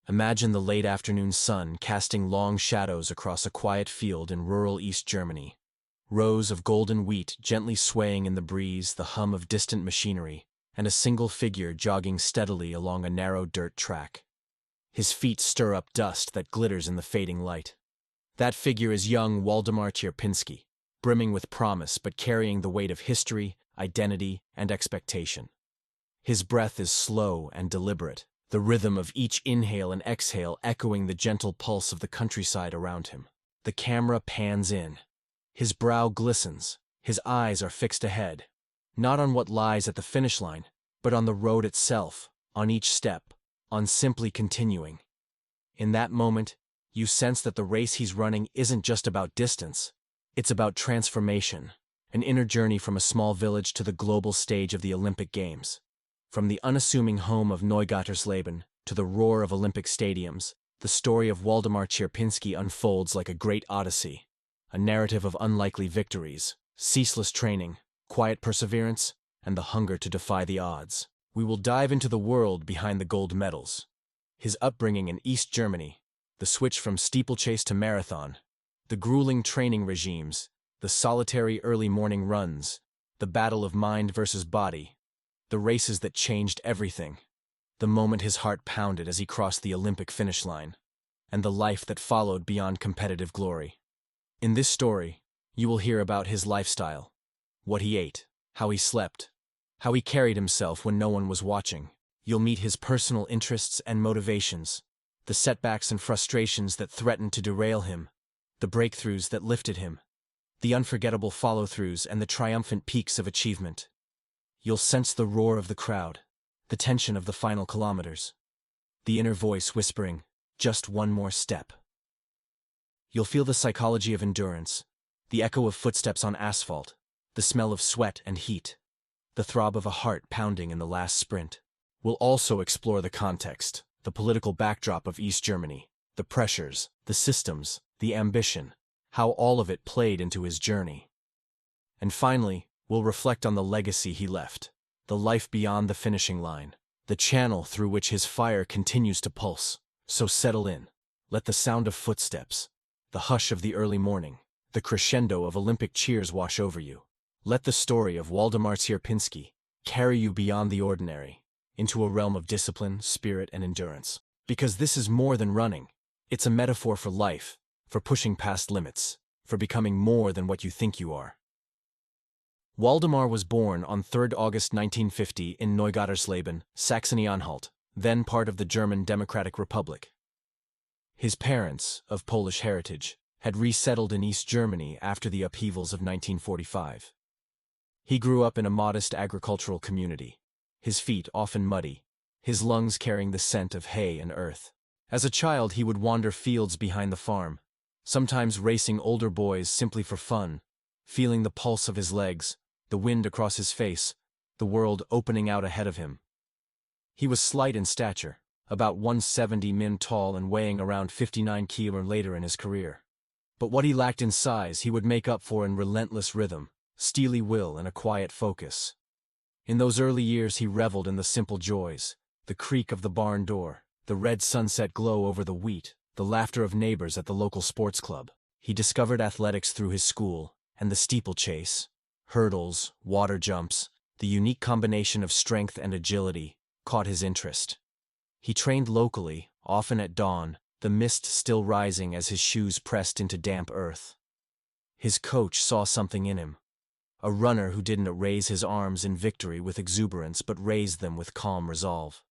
Imagine the late afternoon sun casting long shadows across a quiet field in rural East Germany. Rows of golden wheat gently swaying in the breeze, the hum of distant machinery, and a single figure jogging steadily along a narrow dirt track. His feet stir up dust that glitters in the fading light. That figure is young Waldemar Cierpinski, brimming with promise but carrying the weight of history, identity, and expectation. His breath is slow and deliberate, the rhythm of each inhale and exhale echoing the gentle pulse of the countryside around him. The camera pans in. His brow glistens, his eyes are fixed ahead, not on what lies at the finish line, but on the road itself, on each step, on simply continuing. In that moment, you sense that the race he's running isn't just about distance, it's about transformation, an inner journey from a small village to the global stage of the Olympic Games. From the unassuming home of Neugattersleben to the roar of Olympic stadiums, the story of Waldemar Cierpinski unfolds like a great odyssey, a narrative of unlikely victories, ceaseless training, quiet perseverance, and the hunger to defy the odds. We will dive into the world behind the gold medals. His upbringing in East Germany, the switch from steeplechase to marathon, the grueling training regimes, the solitary early morning runs, the battle of mind versus body, the races that changed everything, the moment his heart pounded as he crossed the Olympic finish line, and the life that followed beyond competitive glory. In this story, you will hear about his lifestyle, what he ate, how he slept, how he carried himself when no one was watching. You'll meet his personal interests and motivations, the setbacks and frustrations that threatened to derail him, the breakthroughs that lifted him, the unforgettable follow-throughs and the triumphant peaks of achievement. You'll sense the roar of the crowd, the tension of the final kilometers, the inner voice whispering, "Just one more step." You'll feel the psychology of endurance, the echo of footsteps on asphalt, the smell of sweat and heat, the throb of a heart pounding in the last sprint. We'll also explore the context, the political backdrop of East Germany, the pressures, the systems, the ambition, how all of it played into his journey. And finally, we'll reflect on the legacy he left, the life beyond the finishing line, the channel through which his fire continues to pulse. So settle in. Let the sound of footsteps, the hush of the early morning, the crescendo of Olympic cheers wash over you. Let the story of Waldemar Cierpinski carry you beyond the ordinary, into a realm of discipline, spirit, and endurance. Because this is more than running. It's a metaphor for life, for pushing past limits, for becoming more than what you think you are. Waldemar was born on 3 August 1950 in Neugattersleben, Saxony-Anhalt, then part of the German Democratic Republic. His parents, of Polish heritage, had resettled in East Germany after the upheavals of 1945. He grew up in a modest agricultural community, his feet often muddy, his lungs carrying the scent of hay and earth. As a child, he would wander fields behind the farm, sometimes racing older boys simply for fun, feeling the pulse of his legs, the wind across his face, the world opening out ahead of him. He was slight in stature, about 170 min tall and weighing around 59 kg later in his career. But what he lacked in size he would make up for in relentless rhythm, steely will, and a quiet focus. In those early years he reveled in the simple joys, the creak of the barn door, the red sunset glow over the wheat, the laughter of neighbors at the local sports club. He discovered athletics through his school, and the steeplechase, hurdles, water jumps, the unique combination of strength and agility, caught his interest. He trained locally, often at dawn, the mist still rising as his shoes pressed into damp earth. His coach saw something in him, a runner who didn't raise his arms in victory with exuberance but raised them with calm resolve.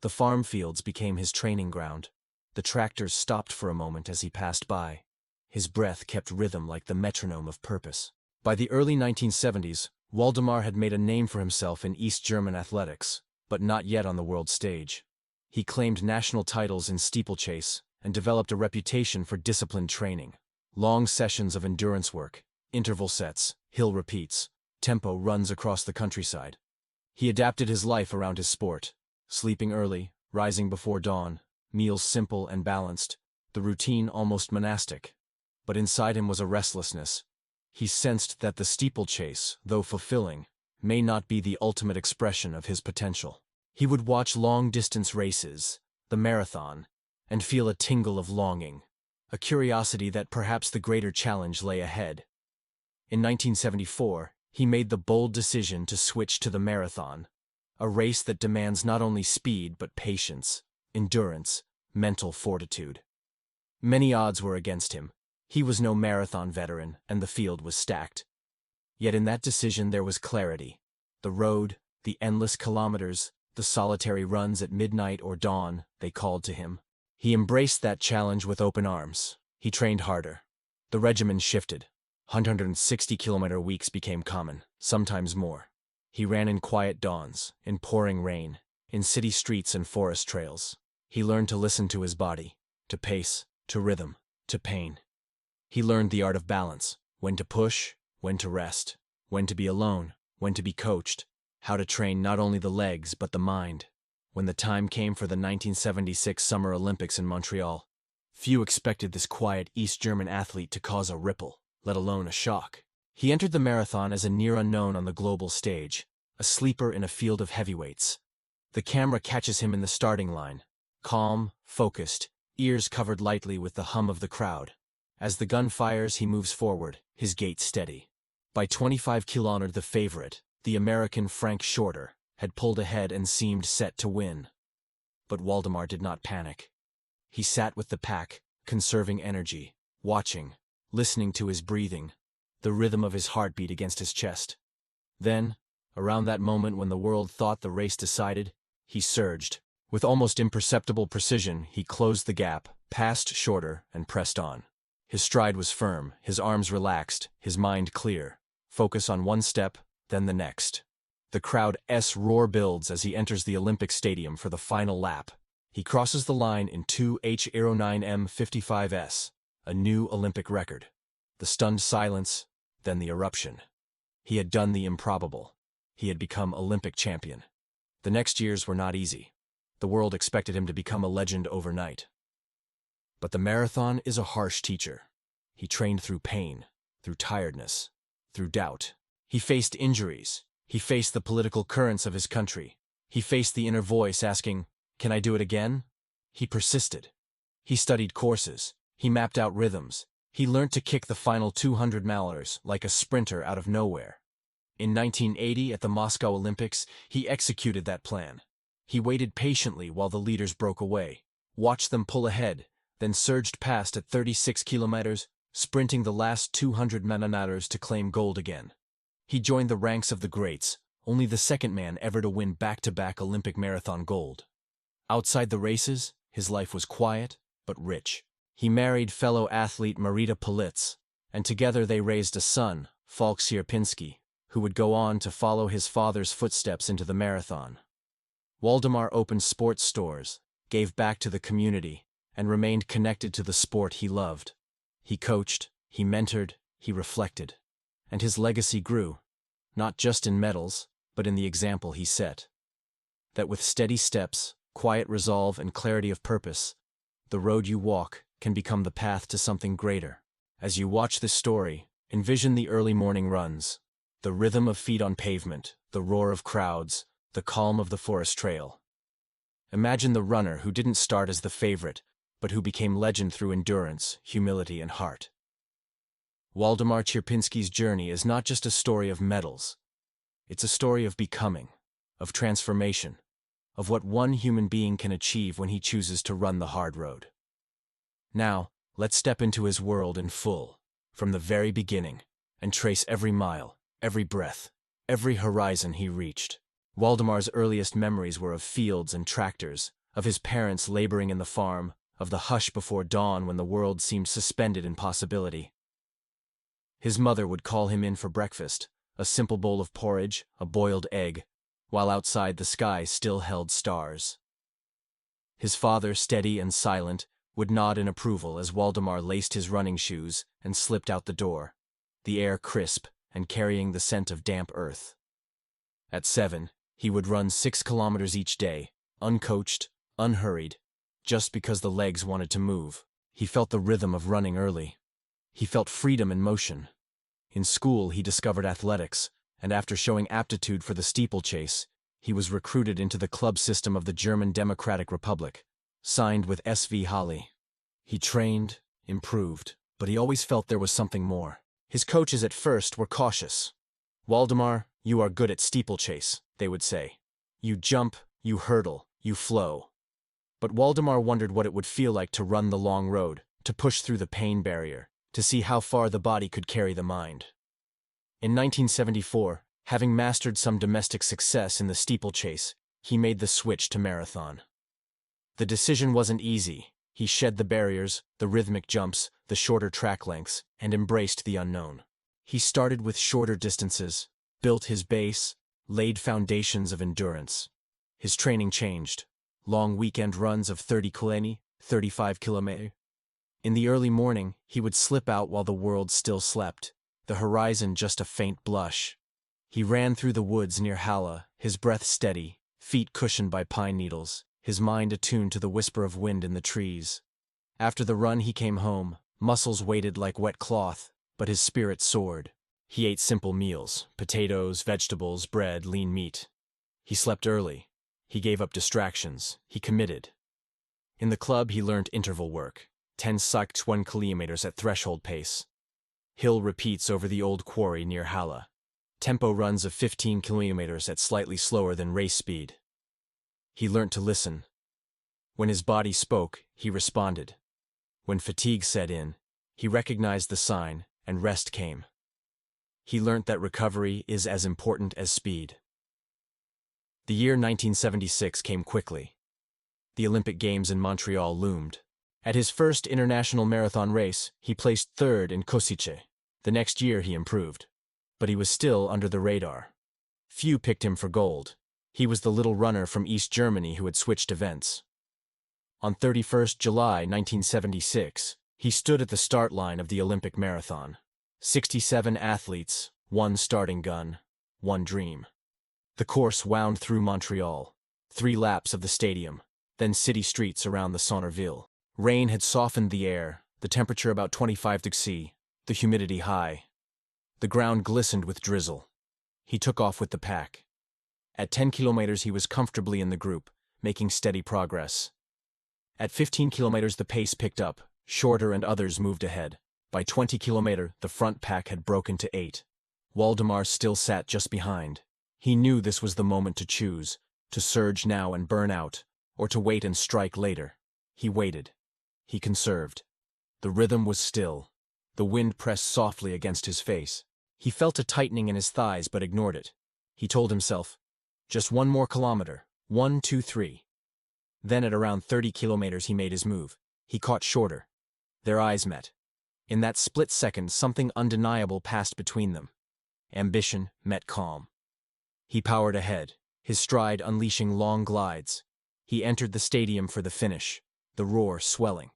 The farm fields became his training ground. The tractors stopped for a moment as he passed by. His breath kept rhythm like the metronome of purpose. By the early 1970s, Waldemar had made a name for himself in East German athletics, but not yet on the world stage. He claimed national titles in steeplechase and developed a reputation for disciplined training. Long sessions of endurance work, interval sets, hill repeats, tempo runs across the countryside. He adapted his life around his sport, sleeping early, rising before dawn, meals simple and balanced, the routine almost monastic. But inside him was a restlessness. He sensed that the steeplechase, though fulfilling, may not be the ultimate expression of his potential. He would watch long-distance races, the marathon, and feel a tingle of longing, a curiosity that perhaps the greater challenge lay ahead. In 1974, he made the bold decision to switch to the marathon, a race that demands not only speed but patience, endurance, mental fortitude. Many odds were against him. He was no marathon veteran, and the field was stacked. Yet in that decision there was clarity. The road, the endless kilometers, the solitary runs at midnight or dawn, they called to him. He embraced that challenge with open arms. He trained harder. The regimen shifted. 160-kilometer weeks became common, sometimes more. He ran in quiet dawns, in pouring rain, in city streets and forest trails. He learned to listen to his body, to pace, to rhythm, to pain. He learned the art of balance, when to push, when to rest, when to be alone, when to be coached, how to train not only the legs but the mind. When the time came for the 1976 Summer Olympics in Montreal, few expected this quiet East German athlete to cause a ripple, let alone a shock. He entered the marathon as a near unknown on the global stage, a sleeper in a field of heavyweights. The camera catches him in the starting line, calm, focused, ears covered lightly with the hum of the crowd. As the gun fires, he moves forward, his gait steady. By 25 kilometers, the favorite, the American Frank Shorter, had pulled ahead and seemed set to win. But Waldemar did not panic. He sat with the pack, conserving energy, watching, listening to his breathing, the rhythm of his heartbeat against his chest. Then, around that moment when the world thought the race decided, he surged. With almost imperceptible precision, he closed the gap, passed Shorter, and pressed on. His stride was firm, his arms relaxed, his mind clear. Focus on one step, then the next. The crowd's roar builds as he enters the Olympic Stadium for the final lap. He crosses the line in 2:09:55, a new Olympic record. The stunned silence, then the eruption. He had done the improbable. He had become Olympic champion. The next years were not easy. The world expected him to become a legend overnight. But the marathon is a harsh teacher. He trained through pain, through tiredness, through doubt. He faced injuries. He faced the political currents of his country. He faced the inner voice asking, "Can I do it again?" He persisted. He studied courses. He mapped out rhythms. He learned to kick the final 200 miles like a sprinter out of nowhere. In 1980, at the Moscow Olympics, he executed that plan. He waited patiently while the leaders broke away, watched them pull ahead, then surged past at 36 kilometers, sprinting the last 200 meters to claim gold again. He joined the ranks of the greats, only the second man ever to win back-to-back Olympic marathon gold. Outside the races, his life was quiet, but rich. He married fellow athlete Marita Politz, and together they raised a son, Waldemar Cierpinski, who would go on to follow his father's footsteps into the marathon. Waldemar opened sports stores, gave back to the community, and remained connected to the sport he loved. He coached, he mentored, he reflected. And his legacy grew, not just in medals, but in the example he set. That with steady steps, quiet resolve, and clarity of purpose, the road you walk can become the path to something greater. As you watch this story, envision the early morning runs, the rhythm of feet on pavement, the roar of crowds, the calm of the forest trail. Imagine the runner who didn't start as the favorite, but who became legend through endurance, humility, and heart. Waldemar Cierpinski's journey is not just a story of medals. It's a story of becoming, of transformation, of what one human being can achieve when he chooses to run the hard road. Now, let's step into his world in full, from the very beginning, and trace every mile, every breath, every horizon he reached. Waldemar's earliest memories were of fields and tractors, of his parents laboring in the farm, of the hush before dawn when the world seemed suspended in possibility. His mother would call him in for breakfast, a simple bowl of porridge, a boiled egg, while outside the sky still held stars. His father, steady and silent, would nod in approval as Waldemar laced his running shoes and slipped out the door, the air crisp and carrying the scent of damp earth. At 7, he would run 6 kilometers each day, uncoached, unhurried, just because the legs wanted to move. He felt the rhythm of running early. He felt freedom in motion. In school, he discovered athletics, and after showing aptitude for the steeplechase, he was recruited into the club system of the German Democratic Republic, signed with SV Halle. He trained, improved, but he always felt there was something more. His coaches at first were cautious. "Waldemar, you are good at steeplechase," they would say. "You jump, you hurdle, you flow." But Waldemar wondered what it would feel like to run the long road, to push through the pain barrier, to see how far the body could carry the mind. In 1974, having mastered some domestic success in the steeplechase, he made the switch to marathon. The decision wasn't easy. He shed the barriers, the rhythmic jumps, the shorter track lengths, and embraced the unknown. He started with shorter distances, built his base, laid foundations of endurance. His training changed. Long weekend runs of 30 km, 35 km. In the early morning, he would slip out while the world still slept, the horizon just a faint blush. He ran through the woods near Halle, his breath steady, feet cushioned by pine needles, his mind attuned to the whisper of wind in the trees. After the run he came home, muscles weighted like wet cloth, but his spirit soared. He ate simple meals, potatoes, vegetables, bread, lean meat. He slept early. He gave up distractions. He committed. In the club he learned interval work, 10 cycles 1 kilometers at threshold pace. Hill repeats over the old quarry near Halle. Tempo runs of 15 kilometers at slightly slower than race speed. He learnt to listen. When his body spoke, he responded. When fatigue set in, he recognized the sign, and rest came. He learnt that recovery is as important as speed. The year 1976 came quickly. The Olympic Games in Montreal loomed. At his first international marathon race, he placed third in Košice. The next year he improved. But he was still under the radar. Few picked him for gold. He was the little runner from East Germany who had switched events. On 31st July 1976, he stood at the start line of the Olympic marathon. 67 athletes, one starting gun, one dream. The course wound through Montreal, 3 laps of the stadium, then city streets around the Centre-ville. Rain had softened the air, the temperature about 25 degrees, the humidity high. The ground glistened with drizzle. He took off with the pack. At 10 kilometers he was comfortably in the group, making steady progress. At 15 kilometers the pace picked up, shorter and others moved ahead. By 20 kilometers the front pack had broken to 8. Waldemar still sat just behind. He knew this was the moment to choose, to surge now and burn out, or to wait and strike later. He waited. He conserved. The rhythm was still. The wind pressed softly against his face. He felt a tightening in his thighs but ignored it. He told himself, just 1 more kilometer, 1, 2, 3. Then at around 30 kilometers he made his move. He caught shorter. Their eyes met. In that split second something undeniable passed between them. Ambition met calm. He powered ahead, his stride unleashing long glides. He entered the stadium for the finish, the roar swelling.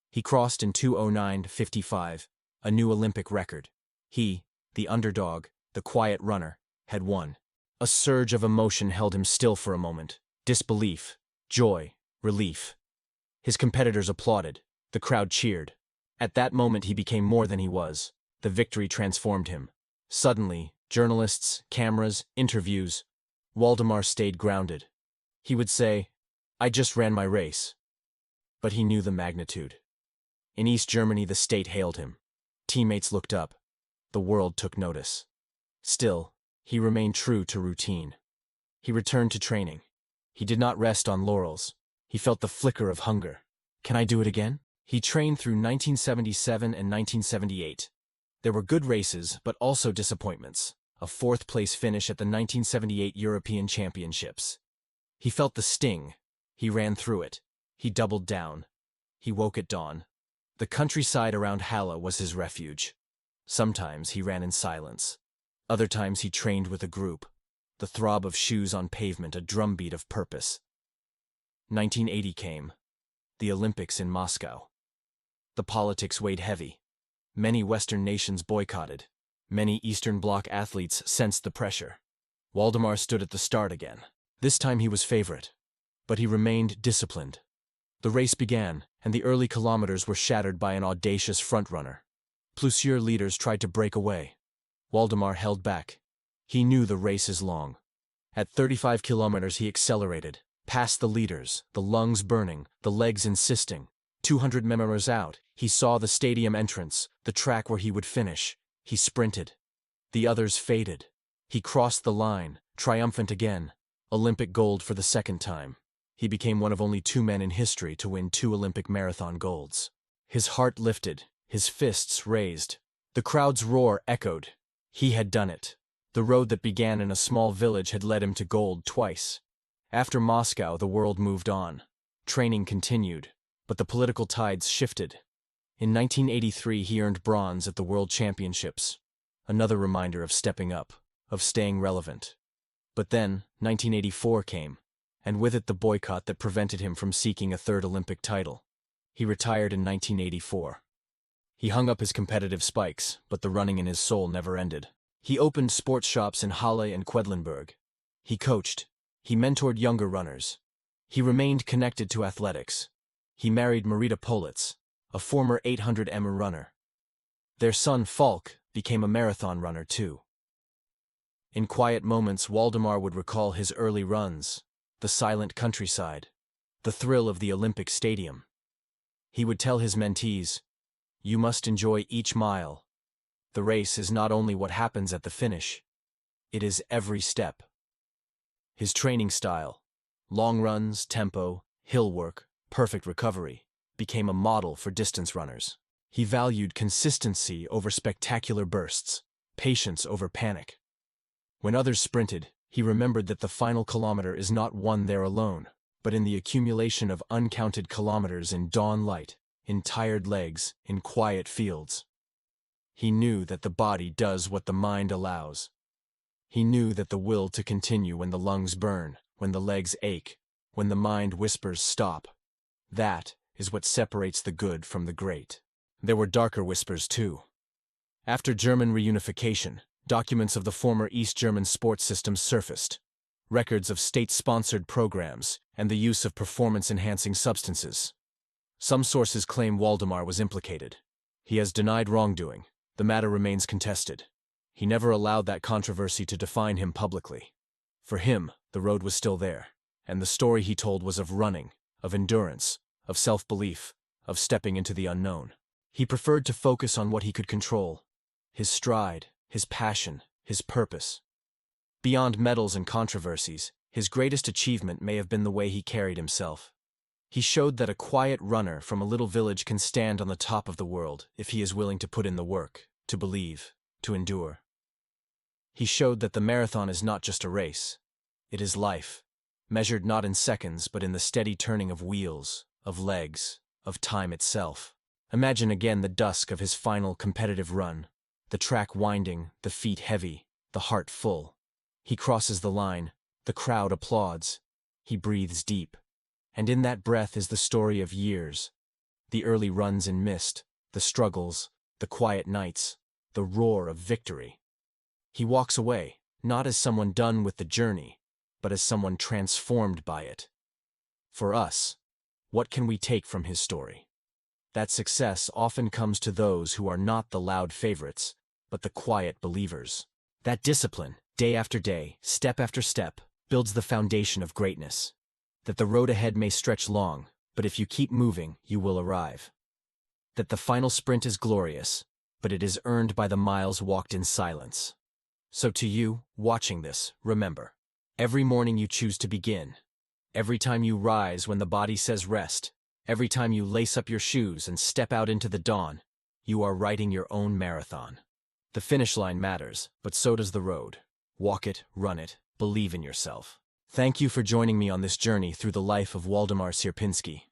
He crossed in 2:09:55, a new Olympic record. He, the underdog, the quiet runner, had won. A surge of emotion held him still for a moment. Disbelief, joy, relief. His competitors applauded. The crowd cheered. At that moment he became more than he was. The victory transformed him. Suddenly, journalists, cameras, interviews. Waldemar stayed grounded. He would say, I just ran my race. But he knew the magnitude. In East Germany the state hailed him. Teammates looked up. The world took notice. Still, he remained true to routine. He returned to training. He did not rest on laurels. He felt the flicker of hunger. Can I do it again? He trained through 1977 and 1978. There were good races, but also disappointments. A 4th-place finish at the 1978 European Championships. He felt the sting. He ran through it. He doubled down. He woke at dawn. The countryside around Halle was his refuge. Sometimes he ran in silence. Other times he trained with a group. The throb of shoes on pavement, a drumbeat of purpose. 1980 came. The Olympics in Moscow. The politics weighed heavy. Many Western nations boycotted. Many Eastern Bloc athletes sensed the pressure. Waldemar stood at the start again. This time he was favorite. But he remained disciplined. The race began, and the early kilometers were shattered by an audacious frontrunner. Plusieurs leaders tried to break away. Waldemar held back. He knew the race is long. At 35 kilometers he accelerated. Past the leaders, the lungs burning, the legs insisting. 200 meters out, he saw the stadium entrance, the track where he would finish. He sprinted. The others faded. He crossed the line, triumphant again. Olympic gold for the second time. He became one of only 2 men in history to win 2 Olympic marathon golds. His heart lifted, his fists raised. The crowd's roar echoed. He had done it. The road that began in a small village had led him to gold twice. After Moscow, the world moved on. Training continued, but the political tides shifted. In 1983, he earned bronze at the World Championships. Another reminder of stepping up, of staying relevant. But then, 1984 came, and with it the boycott that prevented him from seeking a 3rd Olympic title. He retired in 1984. He hung up his competitive spikes, but the running in his soul never ended. He opened sports shops in Halle and Quedlinburg. He coached. He mentored younger runners. He remained connected to athletics. He married Marita Politz, a former 800 m runner. Their son, Falk, became a marathon runner too. In quiet moments, Waldemar would recall his early runs, the silent countryside, the thrill of the Olympic Stadium. He would tell his mentees, "You must enjoy each mile. The race is not only what happens at the finish, it is every step." His training style, long runs, tempo, hill work, perfect recovery, became a model for distance runners. He valued consistency over spectacular bursts, patience over panic. When others sprinted, he remembered that the final kilometer is not won there alone, but in the accumulation of uncounted kilometers in dawn light, in tired legs, in quiet fields. He knew that the body does what the mind allows. He knew that the will to continue when the lungs burn, when the legs ache, when the mind whispers stop. That is what separates the good from the great. There were darker whispers too. After German reunification, documents of the former East German sports system surfaced. Records of state-sponsored programs and the use of performance-enhancing substances. Some sources claim Waldemar was implicated. He has denied wrongdoing. The matter remains contested. He never allowed that controversy to define him publicly. For him, the road was still there, and the story he told was of running, of endurance, of self-belief, of stepping into the unknown. He preferred to focus on what he could control: his stride, his passion, his purpose. Beyond medals and controversies, his greatest achievement may have been the way he carried himself. He showed that a quiet runner from a little village can stand on the top of the world if he is willing to put in the work, to believe, to endure. He showed that the marathon is not just a race. It is life, measured not in seconds but in the steady turning of wheels, of legs, of time itself. Imagine again the dusk of his final competitive run, the track winding, the feet heavy, the heart full. He crosses the line, the crowd applauds, he breathes deep. And in that breath is the story of years, the early runs in mist, the struggles, the quiet nights, the roar of victory. He walks away, not as someone done with the journey, but as someone transformed by it. For us, what can we take from his story? That success often comes to those who are not the loud favorites, but the quiet believers. That discipline, day after day, step after step, builds the foundation of greatness. That the road ahead may stretch long, but if you keep moving, you will arrive. That the final sprint is glorious, but it is earned by the miles walked in silence. So to you, watching this, remember, every morning you choose to begin, every time you rise when the body says rest, every time you lace up your shoes and step out into the dawn, you are writing your own marathon. The finish line matters, but so does the road. Walk it, run it, believe in yourself. Thank you for joining me on this journey through the life of Waldemar Cierpinski.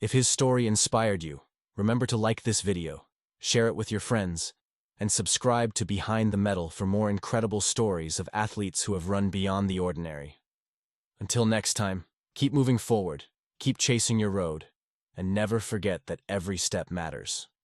If his story inspired you, remember to like this video, share it with your friends, and subscribe to Behind the Medal for more incredible stories of athletes who have run beyond the ordinary. Until next time, keep moving forward, keep chasing your road, and never forget that every step matters.